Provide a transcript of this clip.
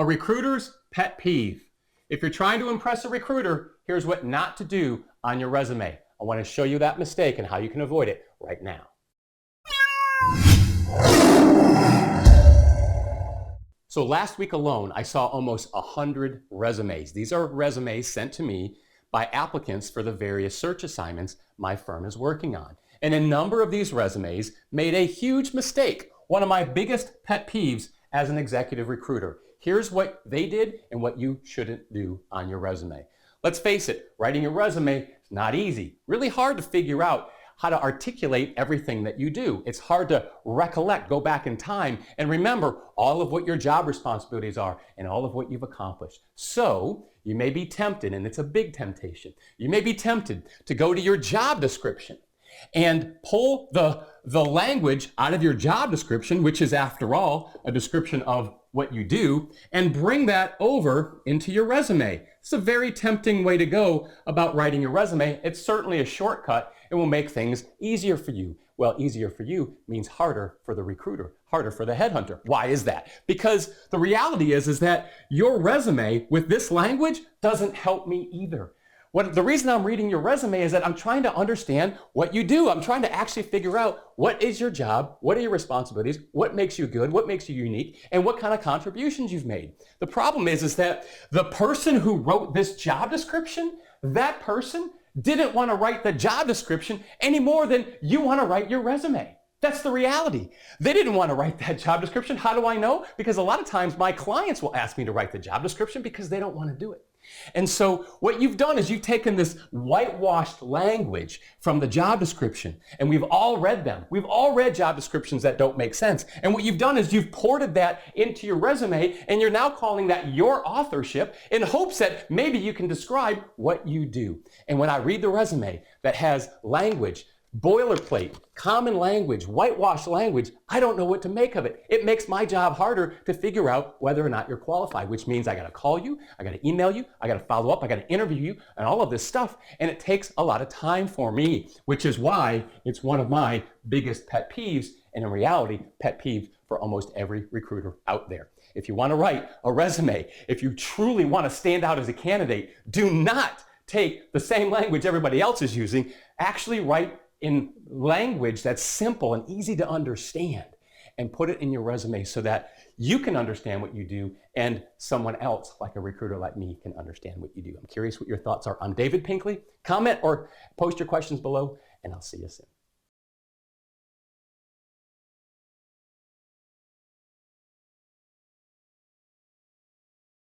A recruiter's pet peeve. If you're trying to impress a recruiter, here's what not to do on your resume. I want to show you that mistake and how you can avoid it right now. So last week alone, I saw almost 100 resumes. These are resumes sent to me by applicants for the various search assignments my firm is working on. And a number of these resumes made a huge mistake, one of my biggest pet peeves as an executive recruiter. Here's what they did and what you shouldn't do on your resume. Let's face it, writing a resume is not easy. Really hard to figure out how to articulate everything that you do. It's hard to recollect, go back in time, and remember all of what your job responsibilities are and all of what you've accomplished. So you may be tempted, and it's a big temptation, you may be tempted to go to your job description and pull the language out of your job description, which is after all a description of what you do, and bring that over into your resume. It's a very tempting way to go about writing your resume. It's certainly a shortcut. It will make things easier for you. Well, easier for you means harder for the recruiter, harder for the headhunter. Why is that? Because the reality is that your resume with this language doesn't help me either. The reason I'm reading your resume is that I'm trying to understand what you do. I'm trying to actually figure out what is your job, what are your responsibilities, what makes you good, what makes you unique, and what kind of contributions you've made. The problem is that the person who wrote this job description, that person didn't want to write the job description any more than you want to write your resume. That's the reality. They didn't want to write that job description. How do I know? Because a lot of times my clients will ask me to write the job description because they don't want to do it. And so what you've done is you've taken this whitewashed language from the job description, and we've all read them. We've all read job descriptions that don't make sense. And what you've done is you've ported that into your resume, and you're now calling that your authorship in hopes that maybe you can describe what you do. And when I read the resume that has language, boilerplate, common language, whitewashed language, I don't know what to make of it. It makes my job harder to figure out whether or not you're qualified, which means I got to call you, I got to email you, I got to follow up, I got to interview you, and all of this stuff. And it takes a lot of time for me, which is why it's one of my biggest pet peeves, and in reality, pet peeve for almost every recruiter out there. If you want to write a resume, if you truly want to stand out as a candidate, do not take the same language everybody else is using. Actually write in language that's simple and easy to understand, and put it in your resume so that you can understand what you do and someone else, like a recruiter like me, can understand what you do. I'm curious what your thoughts are. I'm David Pinkley. Comment or post your questions below, and I'll see you soon.